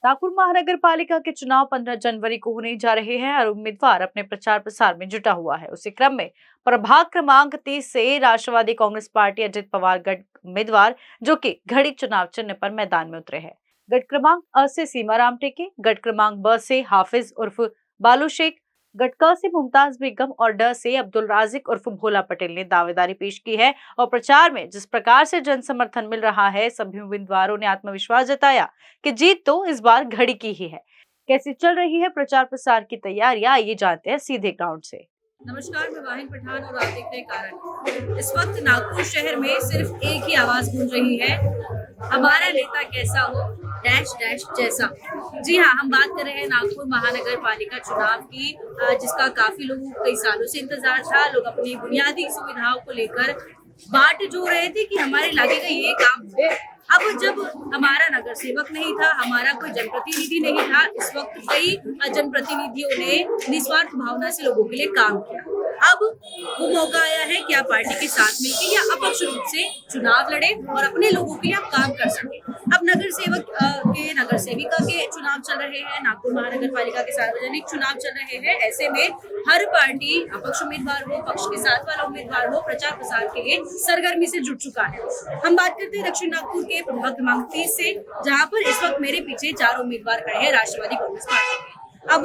नागपुर महानगर पालिका के चुनाव 15 जनवरी को होने जा रहे हैं और उम्मीदवार अपने प्रचार प्रसार में जुटा हुआ है। उसी क्रम में प्रभाग क्रमांक 30 से राष्ट्रवादी कांग्रेस पार्टी अजित पवार गढ़ उम्मीदवार जो कि घड़ी चुनाव चिन्ह पर मैदान में उतरे हैं। गढ़ क्रमांक अ से सीमाराम टेके, गढ़ क्रमांक ब से हाफिज उर्फ बालू शेख, गढ़ क से मुमताज बेगम और ड से अब्दुल राजिक उर्फ भोला पटेल ने दावेदारी पेश की है। और प्रचार में जिस प्रकार से जन समर्थन मिल रहा है, सभी उम्मीदवारों ने आत्मविश्वास जताया कि जीत तो इस बार घड़ी की ही है। कैसी चल रही है प्रचार प्रसार की तैयारियां, ये जानते हैं सीधे ग्राउंड से। नमस्कार, मैं वाहिन पठान और आप देख रहे हैं कारण। इस वक्त नागपुर शहर में सिर्फ एक ही आवाज गूंज रही है, हमारा नेता कैसा हो डैश डैश जैसा। जी हाँ, हम बात कर रहे हैं नागपुर महानगर पालिका चुनाव की, जिसका काफी लोगों को कई सालों से इंतजार था। लोग अपनी बुनियादी सुविधाओं को लेकर बाट जो रहे थे कि हमारे इलाके का ये काम हो। अब जब हमारा नगर सेवक नहीं था, हमारा कोई जनप्रतिनिधि नहीं था, इस वक्त कई जनप्रतिनिधियों ने निस्वार्थ भावना से लोगों के लिए काम किया। अब वो मौका आया है कि आप पार्टी के साथ मिलकर या अपक्ष रूप से चुनाव लड़े और अपने लोगों के लिए आप काम कर सके। अब नगर सेवक के नगर सेविका के चुनाव चल रहे हैं, नागपुर महानगर पालिका के सार्वजनिक चुनाव चल रहे हैं। ऐसे में हर पार्टी अपक्ष उम्मीदवार हो, पक्ष के साथ वाला उम्मीदवार हो, प्रचार प्रसार के लिए सरगर्मी से जुट चुका है। हम बात करते हैं दक्षिण नागपुर के प्रभाग क्रमांक 30 से, जहां पर इस वक्त मेरे पीछे 4 उम्मीदवार खड़े हैं राष्ट्रवादी कांग्रेस पार्टी के। अब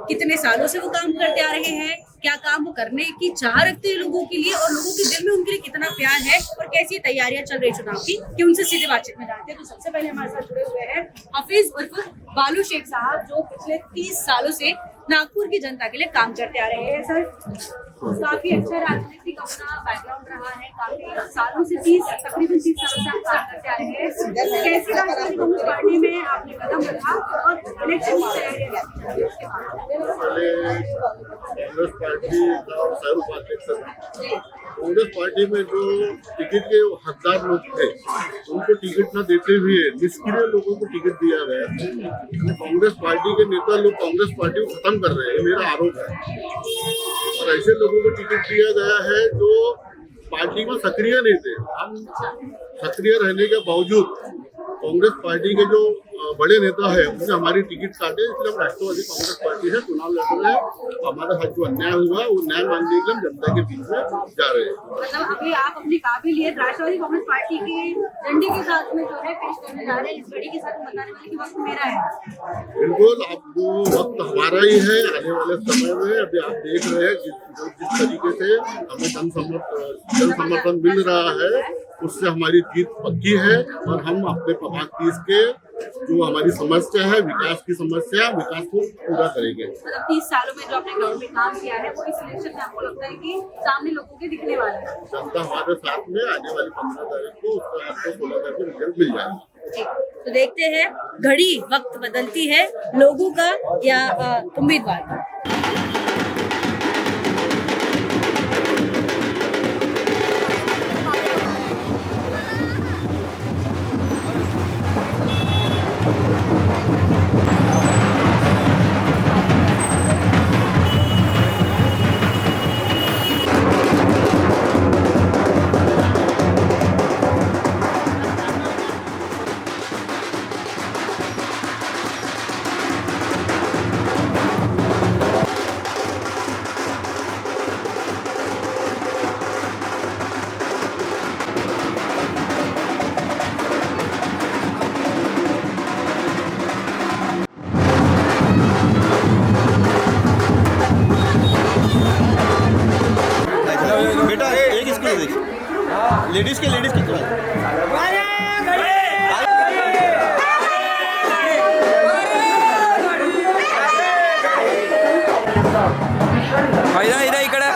कितने सालों से वो काम करते आ रहे हैं, क्या काम वो करने की चाह रखते हैं लोगों के लिए और लोगों के दिल में उनके लिए कितना प्यार है और कैसी तैयारियां चल रही चुनाव की, कि उनसे सीधे बातचीत में जानते हैं। तो सबसे पहले हमारे साथ जुड़े हुए हैं हाफिज उर्फ बालू शेख साहब, जो पिछले 30 सालों से नागपुर की जनता के लिए काम करते आ रहे हैं। सर, काफी अच्छा राजनीतिक अपना बैकग्राउंड रहा है, काफी सालों से तकरीबन 30 सालों से आप काम करते आ रहे हैं। कैसी राष्ट्रवादी कांग्रेस पार्टी में आपने कदम रखा और इलेक्शन की तैयारियां कांग्रेस पार्टी में जो टिकट के हकदार लोग थे उनको टिकट न देते हुए निष्क्रिय लोगों को टिकट दिया गया। कांग्रेस पार्टी के नेता लोग कांग्रेस पार्टी को खत्म कर रहे हैं, मेरा आरोप है। और ऐसे लोगों को टिकट दिया गया है जो पार्टी में सक्रिय नहीं थे। हम सक्रिय रहने के बावजूद कांग्रेस पार्टी के जो बड़े नेता है उन्हें हमारी टिकट काटे, इसलिए हम राष्ट्रवादी कांग्रेस पार्टी है चुनाव लड़ रहे हैं। हमारे साथ जो अन्याय हुआ वो न्याय मांगने के लिए हम जनता के बीच में जा रहे हैं। मतलब अभी आप अपनी काबिलियत राष्ट्रवादी कांग्रेस पार्टी के झंडे के साथ में जो है पेश करने जा रहे हैं, इस घड़ी के साथ बताने वाले की वक्त मेरा है। बिल्कुल, अब वो वक्त हमारा ही है। आने वाले समय में अभी आप देख रहे हैं जिस तरीके से हमें जन समर्थन मिल रहा है, उससे हमारी जीत पक्की है। और हम अपने प्रभाग 30 के जो हमारी समस्या है, विकास की समस्या, विकास को पूरा करेंगे। मतलब 30 सालों में जो आपने ग्राउंड में काम किया है, वो इस इलेक्शन में आपको लगता है कि सामने लोगों के दिखने वाला है? जनता हमारे साथ में आने वाली 15 तारीख को, उसका आपको 16 तारीख को रिजल्ट मिल जाएगा। तो देखते हैं घड़ी वक्त बदलती है लोगों का या उम्मीदवार का। बेटा एक इसको देख, लेडीज के इधर इकडे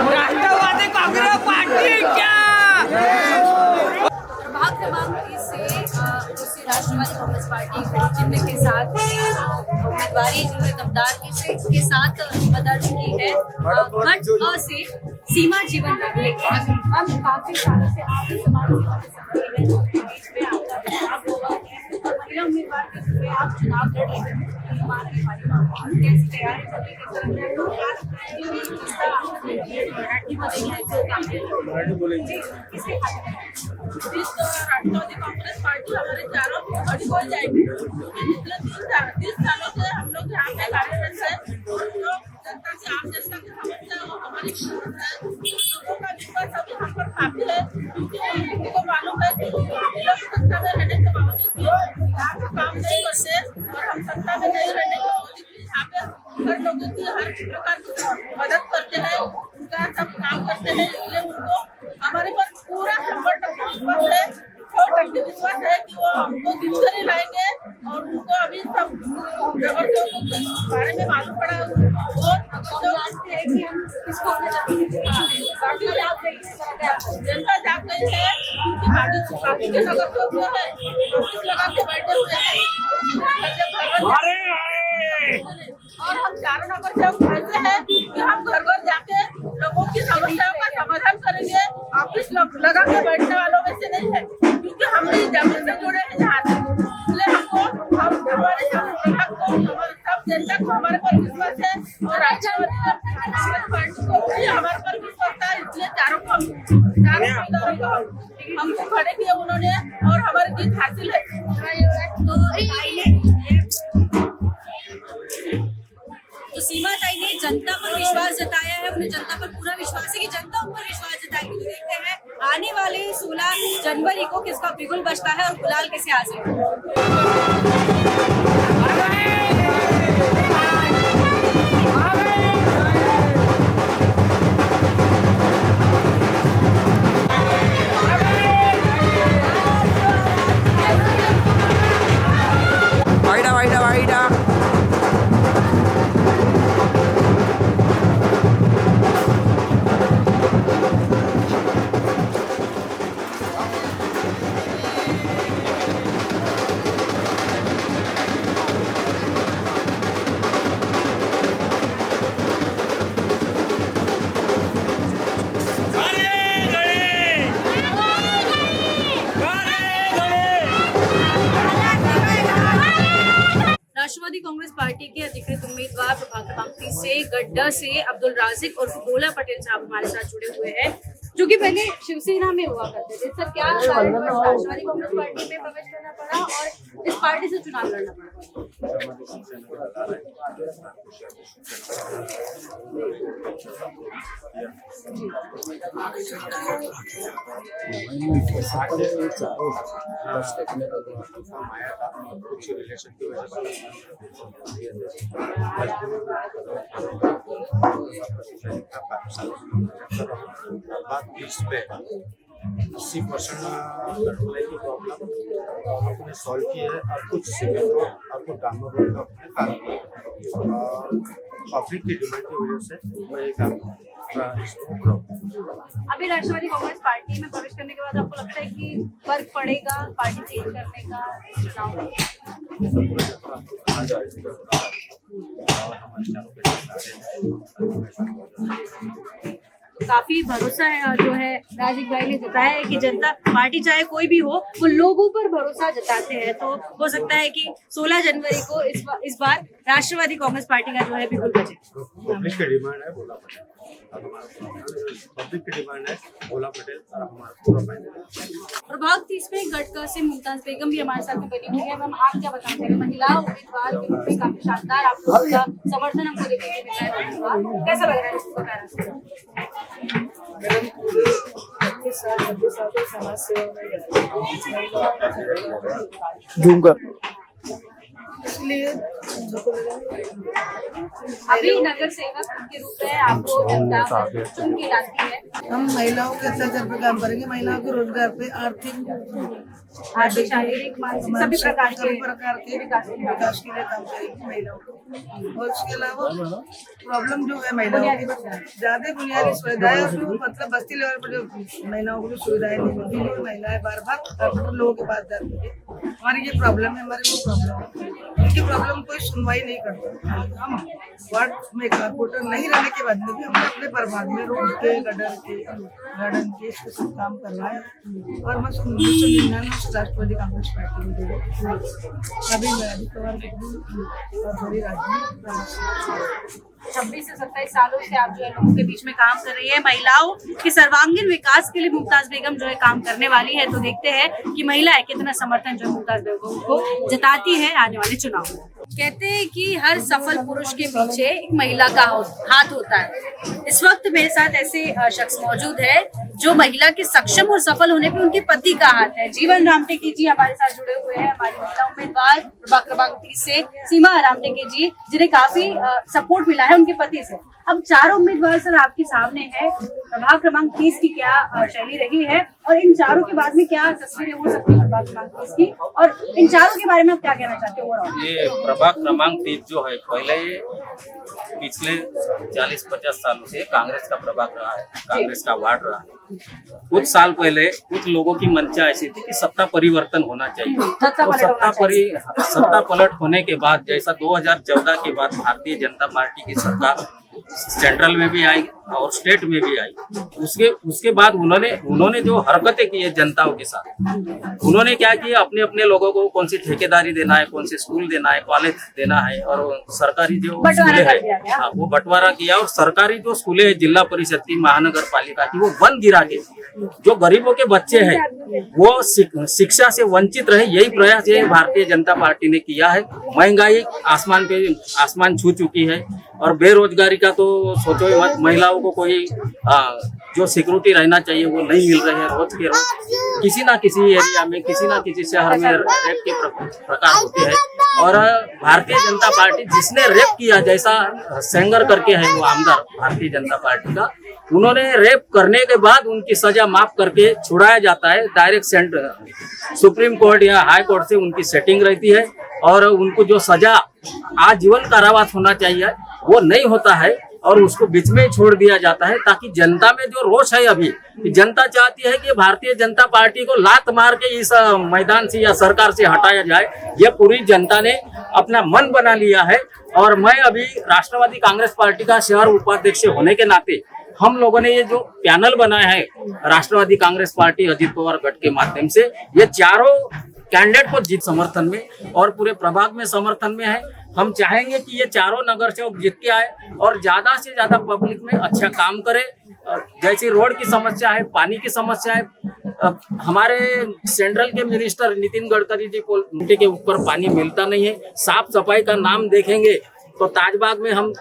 राष्ट्रवादी कांग्रेस पार्टी क्या प्रभाग क्रमांक 30 से राष्ट्रवादी कांग्रेस पार्टी चिन्ह के साथ उम्मीदवारी जो है दमदार के साथ बदल चुकी है। गढ़ से सीमा जीवन रखने हम काफी सालों से आप समाज सेवा में सक्रिय हैं, बीच में आपका महिला उम्मीदवार के रूप में आप चुनाव लड़ रहे हैं कैसी तैयारी चल रही राष्ट्रवादी कांग्रेस पार्टी हमारे चारों बड़ी हो जाएगी। पिछले 30 सालों से हम लोग यहाँ पे कार्यरत है। जनता की आम जनता की समस्या हमारी लोगों का विश्वास अभी हम पर काफी है, क्योंकि किसी को मालूम है कि लोग सत्ता में रहने के बावजूद भी यहाँ पे काम नहीं करते और हम सत्ता में नहीं रहने के बावजूद भी यहाँ पे हर लोगों की हर प्रकार की मदद करते हैं, उनका सब काम करते हैं। इसलिए उनको हमारे पर पूरा 100% विश्वास है, 100% विश्वास है कि वो हमको जीतकर ही लाएंगे। और उनको अभी सब जबरदस्तों के बारे में मालूम पड़ा और तो जानते हैं कि हम किसको जनता जाग गई है, क्योंकि पार्टी के नगर जो है ऑफिस लगा के बैठे हुए हैं और हम चारों नगर से ऐसे हैं कि हम घर घर जाके लोगों की समस्याओं का समाधान करेंगे। ऑफिस लगा के बैठने वालों में से नहीं है, क्योंकि हम भी जमीन से जुड़े हैं यहाँ से। इसलिए हमको हमारे सब जनता को हमारे पर विश्वास है और राष्ट्रवादी कांग्रेस पार्टी को भी हमारे पर विश्वास था। इसलिए चारों उम्मीदवारों को हमको खड़े किए उन्होंने और हमारी जीत हासिल है। तो सीमा ताई ने जनता पर विश्वास जताया है, उन्हें जनता पर पूरा विश्वास है कि जनता उन पर विश्वास जताएगी। तो देखते हैं आने वाले 16 जनवरी को किसका बिगुल बजता है और गुलाल किसे हासिल होगा। वाइडा राष्ट्रवादी कांग्रेस पार्टी के अधिकृत उम्मीदवार प्रभाग क्रमांक 30 से गड्ढा से अब्दुल राजिक और गोला पटेल साहब हमारे साथ जुड़े हुए हैं, जो कि पहले शिवसेना में हुआ करते थे। सर, क्या कारणवश राष्ट्रवादी कांग्रेस पार्टी में प्रवेश करना पड़ा और इस पार्टी से चुनाव लड़ना पड़ा? रिलेशन की वजह से बात इस पे 80% की प्रॉब्लम आपने सॉल्व की है और कुछ सिविल रोड और कुछ डामर रोड का अपने काम किया पब्लिक की डिमांड की वजह से मैं ये काम अभी राष्ट्रवादी कांग्रेस पार्टी में प्रवेश करने के बाद आपको लगता है कि फर्क पड़ेगा पार्टी चेंज करने का चुनाव में? काफी भरोसा है जो है राजिक भाई ने जताया है कि जनता पार्टी चाहे कोई भी हो वो लोगों पर भरोसा जताते हैं। तो हो सकता है कि 16 जनवरी को इस बार राष्ट्रवादी कांग्रेस पार्टी का जो है बिगुल बजे। पब्लिक की डिमांड है गोला पटेल, पब्लिक की डिमांड है गोला पटेल और हमारा पूरा फाइनल। प्रभाग 30 में गढ़का से मुमताज बेगम भी हमारे साथ में बनी हुई है। मैम, आप क्या बताते हैं? महिला उम्मीदवार के रूप में काफी शानदार आप लोगों का समर्थन हमको देखने को मिल रहा है। कैसा लग रहा है इसको कहना? इसलिए अभी नगर सेवक के रूप में आपको जनता चुन के लाती है। हम महिलाओं के अत्याचार पे काम करेंगे, महिलाओं के रोजगार पे, आर्थिक शारीरिक मानसिक सभी प्रकार के विकास के लिए काम करेंगे महिलाओं को। और इसके अलावा प्रॉब्लम जो है महिलाओं की ज्यादा बुनियादी सुविधाएं, मतलब बस्ती लेवल पर जो महिलाओं को जो सुविधाएं नहीं मिलती, जो महिलाएं बार बार डॉक्टर लोगों के पास जाती है, हमारी ये प्रॉब्लम है, हमारी वो प्रॉब्लम है। उनकी प्रॉब्लम कोई सुनवाई नहीं करता। हम वार्ड में कारपोरेटर नहीं रहने के बाद में भी हमने अपने प्रभाग में रोड के, गटर के, गार्डन के इसके सब काम करवाए और मैं 1999 से राष्ट्रवादी कांग्रेस पार्टी में जुड़ी। अभी मैं अजित पवार की और बड़ी राजनीति 26 से 27 सालों से आप जो है लोगों के बीच में काम कर रही है। महिलाओं के सर्वांगीण विकास के लिए मुमताज बेगम जो है काम करने वाली है। तो देखते हैं कि महिलाएं कितना समर्थन जो मुमताज बेगम को जताती है आने वाले चुनाव में। कहते हैं कि हर सफल पुरुष के पीछे एक महिला का हाथ होता है। इस वक्त मेरे साथ ऐसे शख्स मौजूद है जो महिला के सक्षम और सफल होने पे उनके पति का हाथ है। जीवन रामटेके जी हमारे साथ जुड़े हुए हैं, हमारी महिला उम्मीदवार प्रभाग क्रमांक 30 से सीमा रामटेके जी, जिन्हें काफी सपोर्ट मिला है उनके पति से। अब चारों उम्मीदवार सर आपके सामने है, प्रभाग क्रमांक 30 की क्या शैली रही है और इन चारों के बाद में क्या तस्वीरें हो सकती है प्रभाग क्रमांक 30 की, और इन चारों के बारे में आप क्या कहना चाहते हो? ओवरऑल ये प्रभाग क्रमांक 30 जो है पहले ये पिछले 40-50 सालों से कांग्रेस का प्रभाग रहा है, कांग्रेस का वार्ड रहा है। कुछ साल पहले कुछ लोगों की मंशा ऐसी थी कि सत्ता परिवर्तन होना चाहिए। तो सत्ता पलट होने के बाद जैसा 2014 के बाद भारतीय जनता पार्टी की सरकार सेंट्रल में भी आई और स्टेट में भी आई, उसके बाद उन्होंने जो हरकतें की है जनताओं के साथ, उन्होंने क्या किया, अपने अपने लोगों को कौन सी ठेकेदारी देना है, कौन से स्कूल देना है, कॉलेज देना है, और सरकारी जो स्कूलें है वो बंटवारा किया, और सरकारी जो स्कूलें है जिला परिषद की, महानगर पालिका की, वो बंद गिरा के जो गरीबों के बच्चे हैं वो शिक्षा से वंचित रहे, यही प्रयास ये भारतीय जनता पार्टी ने किया है। महंगाई आसमान छू चुकी है और बेरोजगारी का तो सोचो ही मत। महिलाओं को कोई जो सिक्योरिटी रहना चाहिए वो नहीं मिल रही है। रोज के रोज किसी ना किसी एरिया में, किसी ना किसी शहर में रेप के प्रकार होते हैं, और भारतीय जनता पार्टी जिसने रेप किया, जैसा सेंगर करके है वो आमदार भारतीय जनता पार्टी का, उन्होंने रेप करने के बाद उनकी सजा माफ करके छुड़ाया जाता है। डायरेक्ट सुप्रीम कोर्ट या हाई कोर्ट से उनकी सेटिंग रहती है और उनको जो सजा आजीवन कारावास होना चाहिए वो नहीं होता है और उसको बीच में ही छोड़ दिया जाता है, ताकि जनता में जो रोष है अभी, जनता चाहती है कि भारतीय जनता पार्टी को लात मार के इस मैदान से या सरकार से हटाया जाए। ये पूरी जनता ने अपना मन बना लिया है। और मैं अभी राष्ट्रवादी कांग्रेस पार्टी का शहर उपाध्यक्ष होने के नाते हम लोगों ने ये जो पैनल बनाया है राष्ट्रवादी कांग्रेस पार्टी अजित पवार गठ के माध्यम से, ये चारों कैंडिडेट को जीत समर्थन में और पूरे प्रभाग में समर्थन में है। हम चाहेंगे कि ये चारों नगर सेवक जीत के आए और ज्यादा से ज्यादा पब्लिक में अच्छा काम करे। जैसी रोड की समस्या है, पानी की समस्या है, हमारे सेंट्रल के मिनिस्टर नितिन गडकरी जी को उनके के ऊपर पानी मिलता नहीं है। साफ सफाई का नाम देखेंगे तो ताजबाग में हम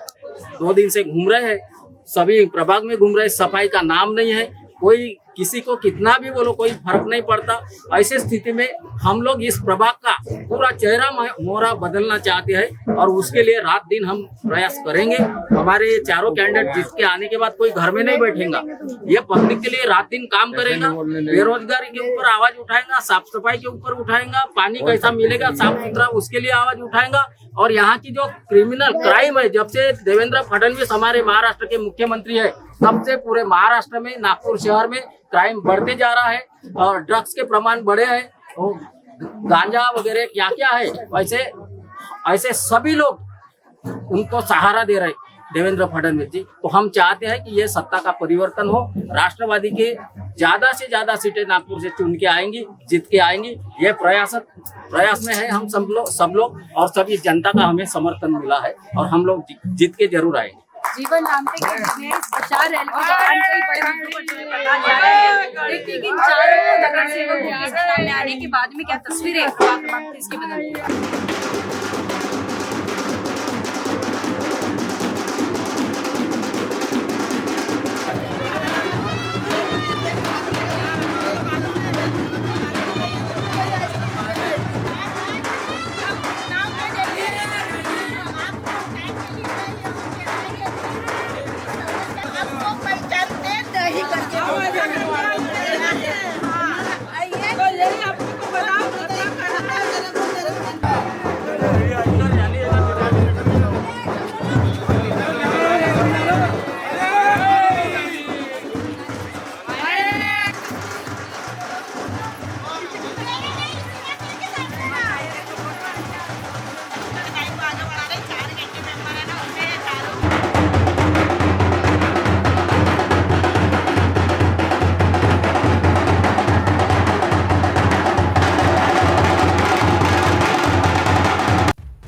2 दिन से घूम रहे हैं, सभी प्रभाग में घूम रहे, सफाई का नाम नहीं है। कोई किसी को कितना भी बोलो कोई फर्क नहीं पड़ता। ऐसे स्थिति में हम लोग इस प्रभाग का पूरा चेहरा मोहरा बदलना चाहते हैं और उसके लिए रात दिन हम प्रयास करेंगे। हमारे चारों कैंडिडेट जीत के आने के बाद कोई घर में नहीं बैठेगा, ये पब्लिक के लिए रात दिन काम करेगा। बेरोजगारी के ऊपर आवाज उठाएगा, साफ सफाई के ऊपर उठाएगा, पानी कैसा मिलेगा साफ सुथरा उसके लिए आवाज उठाएगा। और यहाँ की जो क्रिमिनल क्राइम है, जब से देवेंद्र फडणवीस हमारे महाराष्ट्र के मुख्यमंत्री है तब से पूरे महाराष्ट्र में, नागपुर शहर में क्राइम बढ़ते जा रहा है और ड्रग्स के प्रमाण बढ़े हैं, गांजा वगैरह क्या क्या है, ऐसे सभी लोग उनको सहारा दे रहे देवेंद्र फडणवीस जी। तो हम चाहते हैं कि ये सत्ता का परिवर्तन हो, राष्ट्रवादी के ज्यादा से ज्यादा सीटें नागपुर से चुन के आएंगी, जीत के आएंगी। ये प्रयास में है हम सब लोग और सभी जनता का हमें समर्थन मिला है और हम लोग जीत के जरूर आएंगे। जीवन रामटेके में प्रचार रैली के दौरान कई बड़े मुद्दों पर प्रकाश डाला है। देखिए कि चारों नगर सेवकों के सामने आने के बाद में क्या तस्वीरें प्रभाग क्रमांक 30 की बदलती है। यही आपको बता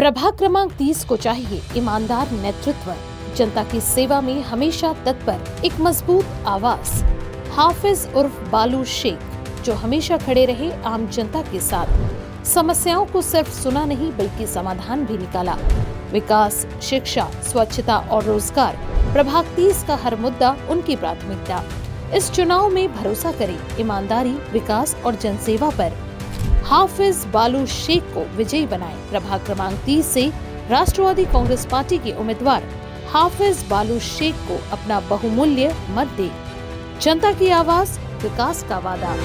प्रभाग क्रमांक 30 को चाहिए ईमानदार नेतृत्व, जनता की सेवा में हमेशा तत्पर एक मजबूत आवाज। हाफिज उर्फ बालू शेख, जो हमेशा खड़े रहे आम जनता के साथ, समस्याओं को सिर्फ सुना नहीं बल्कि समाधान भी निकाला। विकास, शिक्षा, स्वच्छता और रोजगार, प्रभाग 30 का हर मुद्दा उनकी प्राथमिकता। इस चुनाव में भरोसा करें ईमानदारी, विकास और जनसेवा पर। हाफिज बालू शेख को विजयी बनाएं। प्रभाग क्रमांक 30 से राष्ट्रवादी कांग्रेस पार्टी के उम्मीदवार हाफिज बालू शेख को अपना बहुमूल्य मत दें। जनता की आवाज, विकास का वादा।